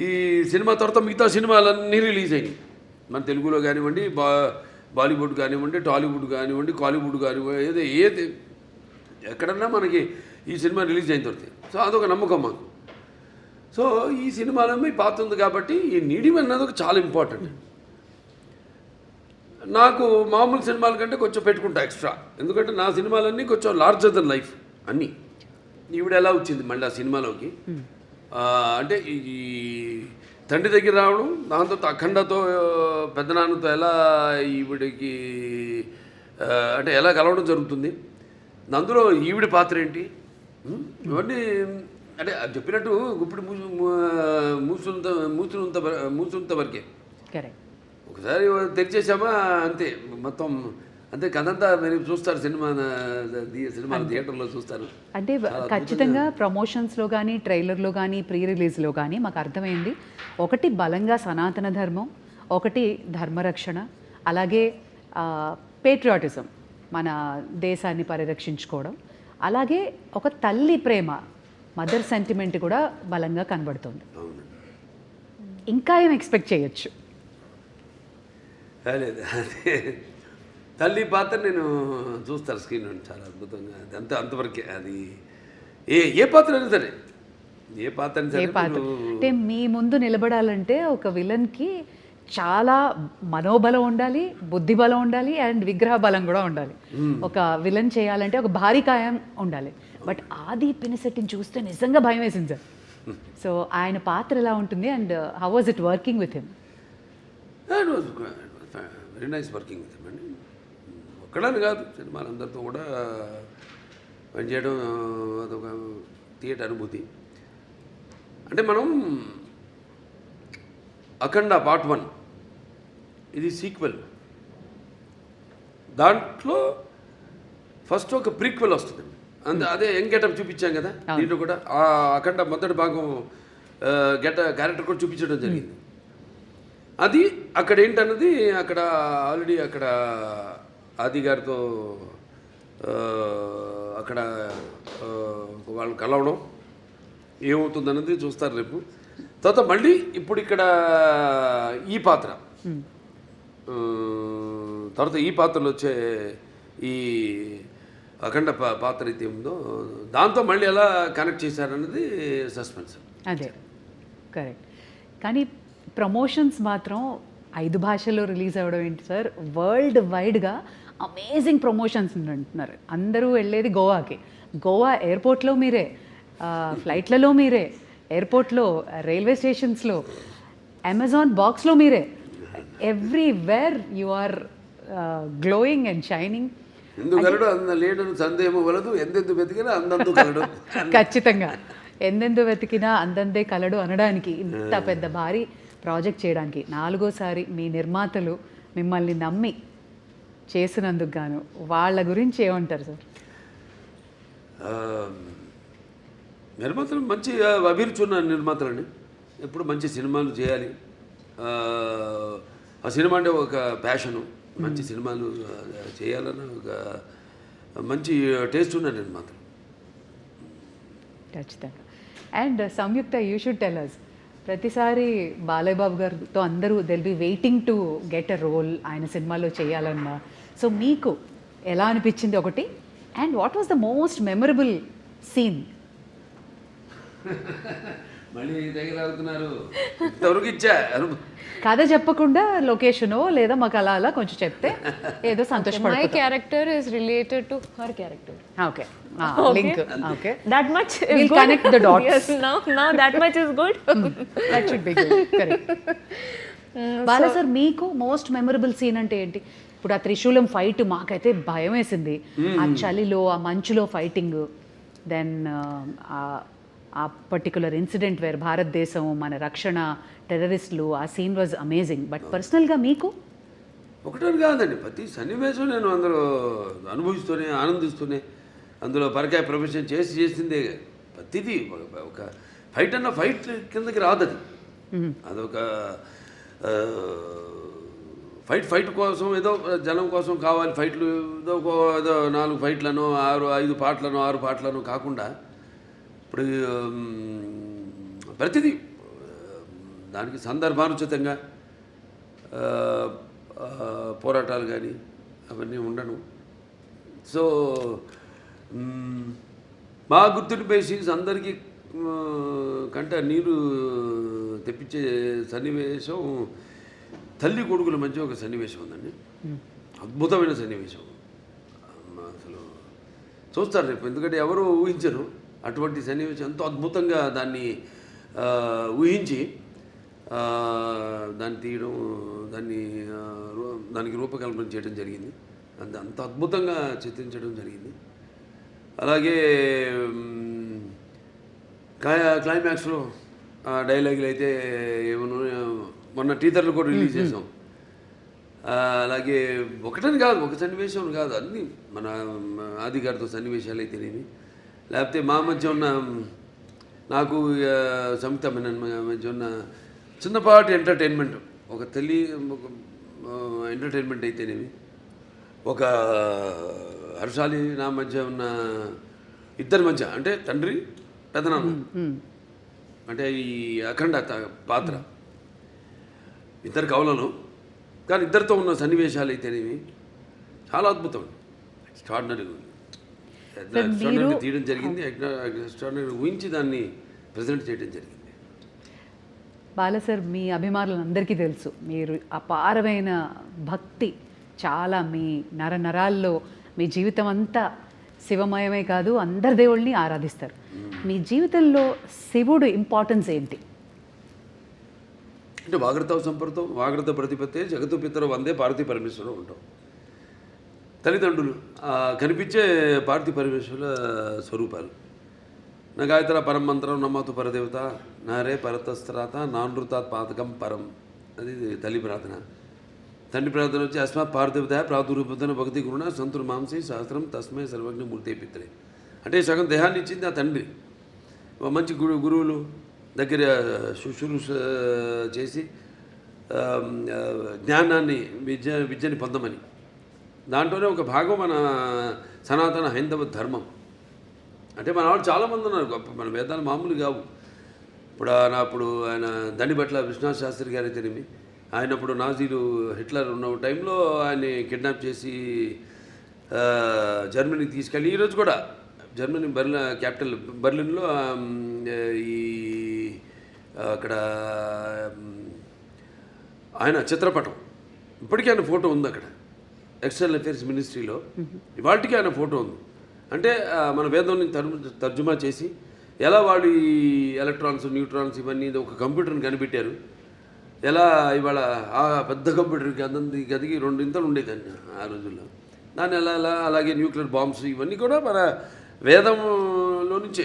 ఈ సినిమా తర్వాత మిగతా సినిమాలన్నీ రిలీజ్ అయినాయి, మన తెలుగులో కానివ్వండి, బాలీవుడ్ కానివ్వండి, టాలీవుడ్ కానివ్వండి, కాలీవుడ్ కానివ్వండి, ఏది ఎక్కడన్నా మనకి ఈ సినిమా రిలీజ్ అయిన తర్వాత. సో అదొక నమ్మకం మాకు. సో ఈ సినిమాలో మీ పాత్ర ఉంది కాబట్టి ఈ నీడిమ్ అన్నది ఒక చాలా ఇంపార్టెంట్. నాకు మామూలు సినిమాల కంటే కొంచెం పెట్టుకుంటా ఎక్స్ట్రా, ఎందుకంటే నా సినిమాలన్నీ కొంచెం లార్జర్ దెన్ లైఫ్ అన్నీ. ఈవిడ ఎలా వచ్చింది మళ్ళీ ఆ సినిమాలోకి అంటే ఈ తండ్రి దగ్గర రావడం, దాంతో అఖండతో పెద్దనాన్నతో ఎలా ఈవిడికి అంటే ఎలా కలవడం జరుగుతుంది, అందులో ఈవిడ పాత్ర ఏంటి, ఇవన్నీ అంటే చెప్పినట్టు ఇప్పుడు మూసునంత వరకే. ఒకసారి తెరిచేసామా అంతే, మొత్తం అంతే కథంతా మీరు చూస్తారు, సినిమా థియేటర్లో చూస్తారు. అంటే ఖచ్చితంగా ప్రమోషన్స్లో కానీ, ట్రైలర్లో కానీ, ప్రీ రిలీజ్లో కానీ మాకు అర్థమైంది, ఒకటి బలంగా సనాతన ధర్మం, ఒకటి ధర్మరక్షణ, అలాగే పేట్రియాటిజం, మన దేశాన్ని పరిరక్షించుకోవడం, అలాగే ఒక తల్లి ప్రేమ, మదర్ సెంటిమెంట్ కూడా బలంగా కనబడుతుంది. ఇంకా ఏం ఎక్స్పెక్ట్ చేయొచ్చు? లేదు, అదే తల్లి పాత్ర నేను చూస్తాను స్క్రీన్ చాలా అద్భుతంగా, అంతవరకే. అది ఏ పాత్ర అయినా సరే, ఏ పాత్ర అయినా సరే. అంటే మీ ముందు నిలబడాలంటే ఒక విలన్కి చాలా మనోబలం ఉండాలి, బుద్ధిబలం ఉండాలి, అండ్ విగ్రహ బలం కూడా ఉండాలి. ఒక విలన్ చేయాలంటే ఒక భారీ కాయం ఉండాలి. బట్ ఆది పినిశెట్టిని చూస్తే నిజంగా భయం వేసింది సార్. సో ఆయన పాత్ర ఎలా ఉంటుంది and how was it working with him? Very nice working with him అండి. ఒక్కడని కాదు, సినిమాలందరితో కూడా పనిచేయడం అదొక థియేటర్ అనుభూతి. అంటే మనం అఖండ పార్ట్ 1 ఇది సీక్వెల్. దాంట్లో ఫస్ట్ ఒక ప్రీక్వెల్ వస్తుందండి. అదే యంగ్ గెటప్ చూపించాం కదా దీంట్లో కూడా. అఖండ మొదటి భాగం క్యారెక్టర్ కూడా చూపించడం జరిగింది. అది అక్కడ ఏంటన్నది అక్కడ ఆల్రెడీ అక్కడ ఆది గారితో అక్కడ వాళ్ళు కలవడం ఏమవుతుందన్నది చూస్తారు రేపు. తర్వాత మళ్ళీ ఇప్పుడు ఇక్కడ ఈ పాత్ర తర్వాత ఈ పాత్రలో వచ్చే ఈ అఖండ పాత్ర అయితే ఉందో దాంతో మళ్ళీ ఎలా కనెక్ట్ చేశారన్నది సస్పెన్స్. అదే కరెక్ట్. కానీ ప్రమోషన్స్ మాత్రం 5 భాషల్లో రిలీజ్ అవ్వడం ఏంటి సార్? వరల్డ్ వైడ్గా అమేజింగ్ ప్రమోషన్స్ అంటున్నారు. అందరూ వెళ్ళేది గోవాకి. గోవా ఎయిర్పోర్ట్లో మీరే, ఫ్లైట్లలో మీరే, ఎయిర్పోర్ట్లో, రైల్వే స్టేషన్స్లో, అమెజాన్ బాక్స్లో మీరే, everywhere you are glowing and shining. ఎందుకలడు అంద లేడను సందేహము వలదు, ఎందెందు వెతికినా అందందు కలడు. ఖచ్చితంగా ఎందెందు వెతికినా అందందే కలడు అనడానికి, ఇంత పెద్ద భారీ ప్రాజెక్ట్ చేయడానికి 4వ సారి మీ నిర్మాతలు మిమ్మల్ని నమ్మి చేసినందుకు గాను వాళ్ళ గురించి ఏమంటారు సార్? నిర్మాతలు మంచి అభిరుచి ఉన్న నిర్మాతలండి. ఎప్పుడు మంచి సినిమాలు చేయాలి. ఆ సినిమా అంటే ఒక ప్యాషను, మంచి సినిమాలు చేయాలన్న ఒక మంచి టేస్ట్ ఉన్న నిర్మాతలు. ఖచ్చితంగా. And Samyuktha, you should tell us, ప్రతిసారి బాలయ్య బాబు గారితో అందరూ they'll be waiting to get a role ఆయన సినిమాలో చేయాలన్నా. సో మీకు ఎలా అనిపించింది ఒకటి, and what was the most memorable scene? మళ్ళీ తగిలాగుతున్నారు ఇంతవరకు ఇచ్చా. కథ చెప్పకుండా లొకేషనో లేదా మాకు అలా అలా కొంచెం చెప్తే ఏదో My సంతోషపడుతుంది. character is related to her character. Okay, link. Okay, That much is we'll good. connect the dots. Yes, now that much is good. That should be good. Correct. Bala sir, మీకు మోస్ట్ మెమరబుల్ సీన్ అంటే ఏంటి? ఇప్పుడు ఆ త్రిశూలం fight మాకైతే భయం వేసింది. ఆ చలిలో, ఆ మంచులో ఫైటింగ్, దెన్ ఆ పర్టికులర్ ఇన్సిడెంట్ వేర్ భారతదేశం మన రక్షణ, టెర్రరిస్టులు, ఆ సీన్ వాజ్ అమేజింగ్. బట్ పర్సనల్గా మీకు? ఒకటని కాదండి, ప్రతి సన్నివేశం నేను అందులో అనుభవిస్తూనే ఆనందిస్తూనే అందులో పరకాయ ప్రొఫెషన్ చేసిందే. ప్రతిదీ ఒక ఫైట్ అన్న ఫైట్ కిందకి రాదు. అది అదొక ఫైట్ కోసం ఏదో జనం కోసం కావాలి ఫైట్లు, ఏదో 4 ఫైట్లను 5 పాటలను 6 పాటలను కాకుండా ఇప్పుడు ప్రతిదీ దానికి సందర్భానుచితంగా పోరాటాలు కానీ అవన్నీ ఉండను. సో మా గుర్తుండిపోయే సీన్స్ అందరికీ కంట నీరు తెప్పించే సన్నివేశం తల్లి కొడుకుల మధ్య ఒక సన్నివేశం ఉందండి. అద్భుతమైన సన్నివేశం. అసలు చూస్తారు రేపు, ఎందుకంటే ఎవరు ఊహించరు అటువంటి సన్నివేశం. ఎంతో అద్భుతంగా దాన్ని ఊహించి దాన్ని తీయడం, దానికి రూపకల్పన చేయడం జరిగింది. అంత అద్భుతంగా చిత్రించడం జరిగింది. అలాగే క్లైమాక్స్లో డైలాగులు అయితే ఏమన్నా మొన్న టీజర్లు కూడా రిలీజ్ చేసాం. అలాగే ఒకటని కాదు, ఒక సన్నివేశం కాదు, అన్నీ మన ఆది గారితో సన్నివేశాలు అయితేనేమి, లేకపోతే మా మధ్య ఉన్న నాకు సంయుక్త మధ్య ఉన్న చిన్నపాటి ఎంటర్టైన్మెంట్, ఒక ఎంటర్టైన్మెంట్ అయితేనేమి, ఒక హర్షాలి నా మధ్య ఉన్న ఇద్దరి మధ్య, అంటే తండ్రి పెదనాన్న, అంటే ఈ అఖండ పాత్ర ఇద్దరు కవులను, కానీ ఇద్దరితో ఉన్న సన్నివేశాలు అయితేనేమి చాలా అద్భుతం, ఎక్స్ట్రాడినరీగా ఉంది. ఎక్స్ట్రాడినరీ తీయడం జరిగింది, ఎక్స్ట్రాడినరీ ఊహించి దాన్ని ప్రజెంట్ చేయడం జరిగింది. బాలా సార్, మీ అభిమానులందరికీ తెలుసు మీరు అపారమైన భక్తి, చాలా మీ నరాల్లో, మీ జీవితం అంతా శివమయమే కాదు, అందరి దేవుళ్ళని ఆరాధిస్తారు. మీ జీవితంలో శివుడు ఇంపార్టెన్స్ ఏంటి? అంటే వాగ్రత సంపర్తం, వాగ్రత ప్రతిపత్తే జగత్తు పితరు వందే పార్వతీ పరమేశ్వరం ఉంటాం. తల్లిదండ్రులు కనిపించే పార్వతీ పరమేశ్వరుల స్వరూపాలు. నా గాయత్ర పరమంత్రం నమ్మతు పరదేవత, నారే పరతస్త్రాత నానృతాత్ పాతకం పరం, అది తల్లి ప్రార్థన. తండ్రి ప్రార్థన వచ్చి అస్మాత్ పార్థివత ప్రాదురూపతన భక్తి గురుణ సంతుర్ మాంసి సహస్రం తస్మై సర్వజ్ఞ మూర్తి పిత్రే. అంటే సగం దేహాన్ని ఇచ్చింది ఆ తండ్రి. మంచి గురువులు దగ్గర శుశ్రూష చేసి జ్ఞానాన్ని విద్యని పొందమని. దాంట్లోనే ఒక భాగం మన సనాతన హైందవ ధర్మం. అంటే మన వాళ్ళు చాలామంది ఉన్నారు గొప్ప, మన వేదాలు మామూలు కావు. అప్పుడు ఆయన దండిబట్ల విశ్వనాథ్ శాస్త్రి గారి తెలిమి, ఆయనప్పుడు నాజీలు హిట్లర్ ఉన్న టైంలో ఆయన్ని కిడ్నాప్ చేసి జర్మనీకి తీసుకెళ్ళి, ఈరోజు కూడా జర్మనీ క్యాపిటల్ బర్లిన్లో ఈ అక్కడ ఆయన చిత్రపటం ఇప్పటికీ ఆయన ఫోటో ఉంది అక్కడ ఎక్స్టర్నల్ అఫేర్స్ మినిస్ట్రీలో. ఇవాళకి ఆయన ఫోటో ఉంది. అంటే మన వేదాన్ని తర్జుమా చేసి ఎలా వాళ్ళు ఈ ఎలక్ట్రాన్స్ న్యూట్రాన్స్ ఇవన్నీ ఒక కంప్యూటర్ని కనిపెట్టారు. ఎలా ఇవాళ ఆ పెద్ద కంప్యూటర్కి అందంది గదికి 2 ఇంతలు ఉండేదాన్ని ఆ రోజుల్లో. దాన్ని ఎలా అలాగే న్యూక్లియర్ బాంబ్స్ ఇవన్నీ కూడా మన వేదంలో నుంచే,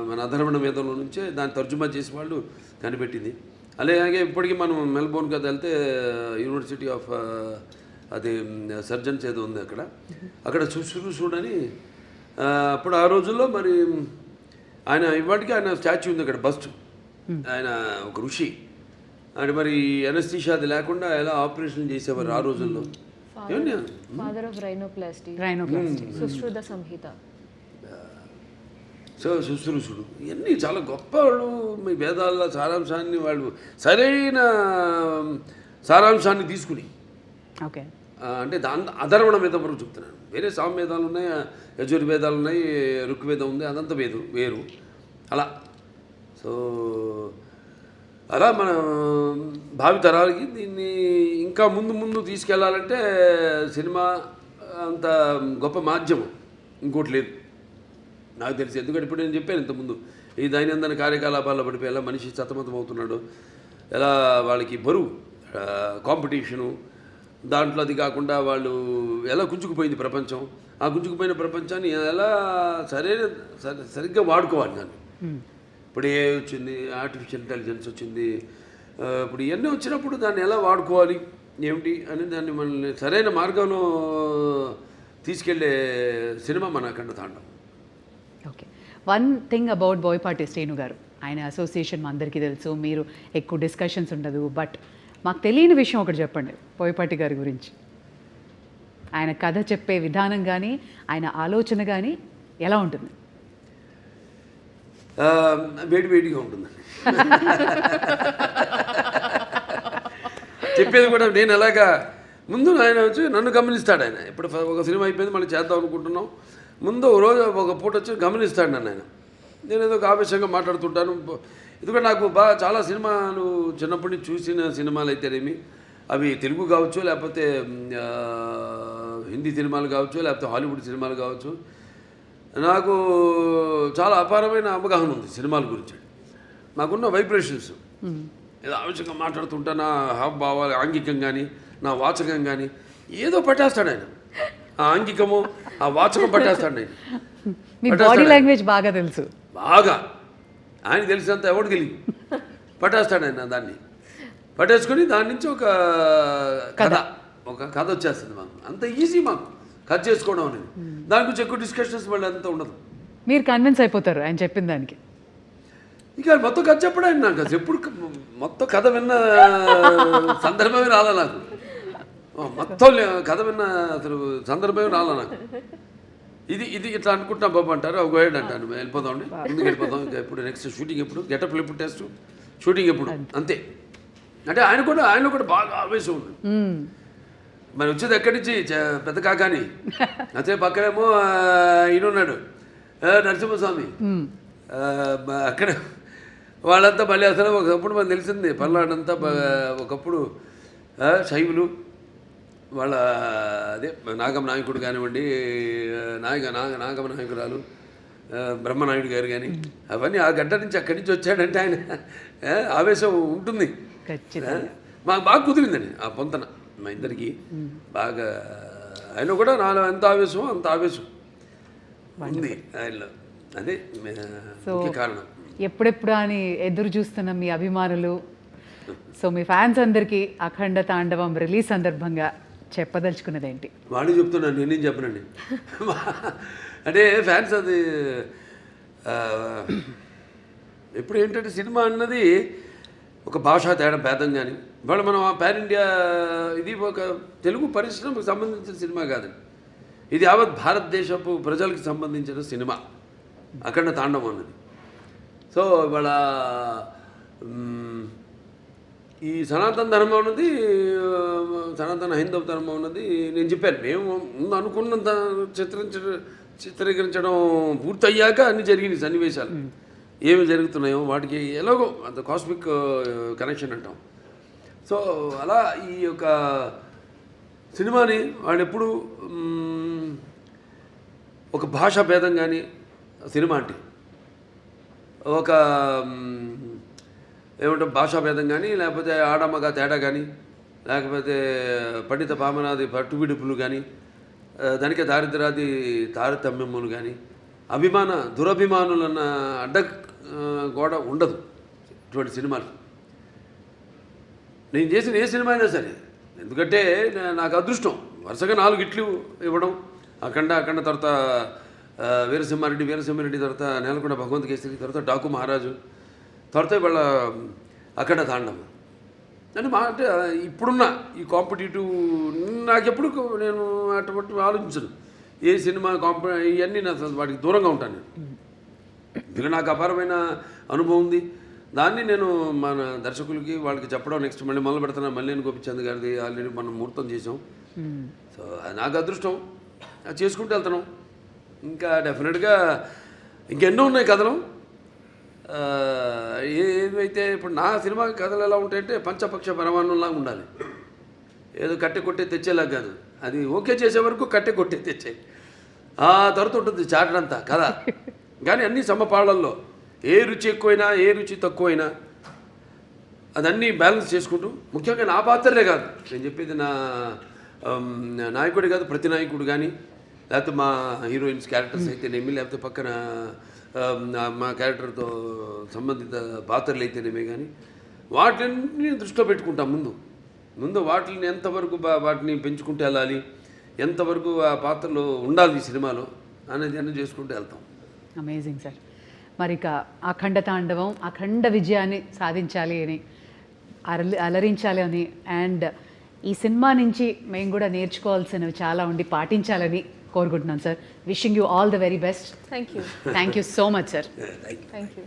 మన అధర్వణ వేదంలో నుంచే దాన్ని తర్జుమా చేసి వాళ్ళు కనిపెట్టింది. అలాగే ఇప్పటికీ మనం మెల్బోర్న్ కదా వెళ్తే యూనివర్సిటీ ఆఫ్ అది సర్జన్స్ ఏదో ఉంది అక్కడ శుశ్రూషుడని అప్పుడు ఆ రోజుల్లో మరి ఆయన ఇవాటికి ఆయన స్టాచ్యూ ఉంది అక్కడ, బస్ట్. ఆయన ఒక ఋషి. అంటే మరి ఎనస్థీషియా అది లేకుండా ఎలా ఆపరేషన్ చేసేవారు ఆ రోజుల్లో. Father of rhinoplasty. సుశ్రుత సంహిత. సో శుశ్రూషుడు ఇవన్నీ చాలా గొప్ప వాళ్ళు. మీ వేదాల సారాంశాన్ని వాళ్ళు సరైన సారాంశాన్ని తీసుకుని, ఓకే, అంటే అధర్వణ వేదం వరకు చెప్తున్నాను. వేరే సామవేదాలు ఉన్నాయి, యజుర్వేదాలు ఉన్నాయి, ఋగ్వేదం ఉంది, అదంతా వేరు అలా. సో అలా మన భావి తరాలకి దీన్ని ఇంకా ముందు తీసుకెళ్లాలంటే సినిమా అంత గొప్ప మాధ్యమం ఇంకోటి లేదు నాకు తెలిసి. ఎందుకంటే ఇప్పుడు నేను చెప్పాను ఇంతకుముందు, ఈ దైనందిన కార్యకలాపాల్లో పడిపోయి ఎలా మనిషి సతమతం అవుతున్నాడు, ఎలా వాళ్ళకి బరువు కాంపిటీషను, దాంట్లో అది కాకుండా వాళ్ళు ఎలా గుంజుకుపోయింది ప్రపంచం. ఆ గుంజుకుపోయిన ప్రపంచాన్ని ఎలా సరిగ్గా వాడుకోవాలి దాన్ని. ఇప్పుడు ఏ వచ్చింది, ఆర్టిఫిషియల్ ఇంటెలిజెన్స్ వచ్చింది, ఇప్పుడు ఇవన్నీ వచ్చినప్పుడు దాన్ని ఎలా వాడుకోవాలి ఏమిటి అని దాన్ని మనల్ని సరైన మార్గంలో తీసుకెళ్లే సినిమా మన అఖండ తాండవం. Okay, one thing about Boyapati Srinu గారు, ఆయన అసోసియేషన్ మా అందరికీ తెలుసు, మీరు ఎక్కువ డిస్కషన్స్ ఉండదు, బట్ మాకు తెలియని విషయం ఒకటి చెప్పండి బోయపాటి గారి గురించి. ఆయన కథ చెప్పే విధానం కానీ ఆయన ఆలోచన కానీ ఎలా ఉంటుంది? వేడిగా ఉంటుందండి. చెప్పేది కూడా నేను ఎలాగా ముందు ఆయన వచ్చి నన్ను గమనిస్తాడు. ఆయన ఇప్పుడు ఒక సినిమా అయిపోయింది మళ్ళీ చేద్దాం అనుకుంటున్నాం, ముందు రోజు ఒక పూట వచ్చి గమనిస్తాడు నన్ను ఆయన. నేను ఏదో ఒక ఆవేశంగా మాట్లాడుతుంటాను. ఎందుకంటే నాకు చాలా సినిమాలు చిన్నప్పటి నుంచి చూసిన సినిమాలు అయితేనేమి, అవి తెలుగు కావచ్చు, లేకపోతే హిందీ సినిమాలు కావచ్చు, లేకపోతే హాలీవుడ్ సినిమాలు కావచ్చు, నాకు చాలా అపారమైన అవగాహన ఉంది సినిమాల గురించి. నాకున్న వైబ్రేషన్స్ ఏదో ఆవేశంగా మాట్లాడుతుంటా, నా హావభావాలు ఆంగికం కానీ నా వాచకం కానీ ఏదో పట్టేస్తాడు ఆయన. ఆ ఆంగికము ఆ వాచకం పట్టేస్తాడు ఆయన. మీ బాడీ లాంగ్వేజ్ బాగా తెలుసు, బాగా ఆయన తెలిసినంత ఎవరికి తెలియదు. పట్టేస్తాడు ఆయన దాన్ని, పట్టేసుకొని దాని నుంచి ఒక కథ వచ్చేస్తుంది మాకు. అంత ఈజీ మాకు కథ చేసుకోవడం అనేది. దాని గురించి ఎక్కువ డిస్కషన్స్ మళ్ళీ అంతా ఉండదు. మీరు కన్విన్స్ అయిపోతారు ఆయన చెప్పిన దానికి. ఇక మొత్తం కథ చెప్పడం ఆయన నాకు ఎప్పుడు మొత్తం కథ విన్న సందర్భమే రాలా నాకు. మొత్తం కథ విన్న అసలు సందర్భమే రాలా నాకు. ఇది ఇట్లా అనుకుంటున్నా బాబు అంటారు, ఒక గైడ్ అంటాను, వెళ్ళిపోదామండి ముందుకు వెళ్ళిపోదాం. ఇంకా ఎప్పుడు నెక్స్ట్ షూటింగ్ ఎప్పుడు, గెటప్లు ఎప్పుడు, టెస్ట్ షూటింగ్ ఎప్పుడు, అంతే. అంటే ఆయనలో కూడా బాగా ఆవేశం ఉంది. మరి వచ్చేది ఎక్కడి నుంచి, పెద్ద కాకాని, అదే పక్కనేమో ఈయనున్నాడు నరసింహస్వామి, అక్కడ వాళ్ళంతా మళ్ళీ అసలు ఒకప్పుడు మనకు తెలిసింది పల్నాడంతా ఒకప్పుడు శైవులు, వాళ్ళ అదే నాగమ నాయకుడు కానివ్వండి, నాగమ నాయకురాలు బ్రహ్మనాయుడు గారు కానీ, అవన్నీ ఆ గడ్డ నుంచి అక్కడి నుంచి వచ్చాడంటే ఆయన ఆవేశం ఉంటుంది. మాకు బాగా కుదిరిందండి ఆ పొంతన మా ఇద్దరికి బాగా. ఆయన కూడా నాలో ఎంత ఆవేశమో అంత ఆవేశం ఉంది ఆయనలో. అదే ముఖ్య కారణం. ఎప్పుడెప్పుడు అని ఎదురు చూస్తున్న మీ అభిమానులు సో మీ ఫ్యాన్స్ అందరికీ అఖండ తాండవం రిలీజ్ సందర్భంగా చెప్పదలుచుకున్నది ఏంటి? వాడిని చెప్తున్నాను, నేనేం చెప్పనండి. అంటే ఫ్యాన్స్ అది ఇప్పుడు ఏంటంటే సినిమా అన్నది ఒక భాషా తేడా భేదం కానీ ఇవాళ మనం పాన్ ఇండియా ఇది ఒక తెలుగు పరిశ్రమకు సంబంధించిన సినిమా కాదండి, ఇది యావత్ భారతదేశపు ప్రజలకు సంబంధించిన సినిమా అఖండ తాండవం అన్నది. సో ఇవాళ ఈ సనాతన ధర్మం ఉన్నది, సనాతన హైందవ ధర్మం ఉన్నది నేను చెప్పాను. మేము ముందు అనుకున్నంత చిత్రీకరించడం పూర్తయ్యాక అన్ని జరిగినాయి సన్నివేశాలు, ఏమి జరుగుతున్నాయో వాటికి ఎలాగో అంత కాస్మిక్ కనెక్షన్ అంటాం. సో అలా ఈ యొక్క సినిమాని వాళ్ళు ఎప్పుడు ఒక భాషా భేదం కానీ సినిమా అంటే ఒక ఏమంటాం భాషా భేదం కానీ లేకపోతే ఆడమ్మగా తేడా కానీ లేకపోతే పండిత పామనాది పట్టువిడుపులు కానీ దానికే దారిద్రాది తారతమ్యములు కానీ దురభిమానులన్న అడ్డ గోడ ఉండదు ఇటువంటి సినిమాలు. నేను చేసిన ఏ సినిమా అయినా సరే, ఎందుకంటే నాకు అదృష్టం వరుసగా 4 హిట్లు ఇవ్వడం, అఖండ తర్వాత వీరసింహారెడ్డి తర్వాత నేలకొండ భగవంత్ కేసరి, తర్వాత డాకు మహారాజు, తర్వాత వాళ్ళ అఖండ తాండవం అంటే అంటే ఇప్పుడున్న ఈ కాంపిటేటివ్ నాకెప్పుడు నేను అటువంటి ఆలోచించను. ఏ సినిమా ఇవన్నీ నా వాటికి దూరంగా ఉంటాను నేను. ఎందుకంటే నాకు అపారమైన అనుభవం ఉంది, దాన్ని నేను మన దర్శకులకి వాళ్ళకి చెప్పడం. నెక్స్ట్ మళ్ళీ మొదలు పెడుతున్నా మల్లేని గోపిచంద్ గారిది ఆల్రెడీ మనం ముహూర్తం చేసాం. సో నాకు అదృష్టం, అది చేసుకుంటూ వెళ్తున్నాం. ఇంకా డెఫినెట్గా ఇంకెన్నో ఉన్నాయి కథలు. ఏవైతే ఇప్పుడు నా సినిమా కథలు ఎలా ఉంటాయంటే పంచపక్ష పరమాణంలాగా ఉండాలి, ఏదో కట్టె కొట్టే తెచ్చేలా కాదు. అది ఓకే చేసే వరకు కట్టె కొట్టే తెచ్చే ఆ తర్వాత ఉంటుంది చాటర్ అంతా కథ. కానీ అన్ని సమపాళ్ళల్లో ఏ రుచి ఎక్కువైనా ఏ రుచి తక్కువైనా అదన్నీ బ్యాలెన్స్ చేసుకుంటూ, ముఖ్యంగా నా పాత్రలే కాదు నేను చెప్పేది, నా నాయకుడే కాదు ప్రతి నాయకుడు కానీ లేకపోతే మా హీరోయిన్స్ క్యారెక్టర్స్ అయితేనేమి లేకపోతే పక్కన మా క్యారెక్టర్తో సంబంధిత పాత్రలు అయితేనేమే కానీ వాటిని దృష్టిలో పెట్టుకుంటాం. ముందు వాటిని ఎంతవరకు వాటిని పెంచుకుంటూ వెళ్ళాలి, ఎంతవరకు ఆ పాత్రలో ఉండాలి ఈ సినిమాలో అనేది అన్నీ చేసుకుంటూ వెళ్తాం. Amazing sir. మరి ఇక అఖండ తాండవం అఖండ విజయాన్ని సాధించాలి అని, అలరించాలి అని, అండ్ ఈ సినిమా నుంచి మేము కూడా నేర్చుకోవాల్సినవి చాలా ఉండి పాటించాలని కోరుకుంటున్నాను sir. Wishing you all the very best. Thank you. Thank you so much sir. Thank you.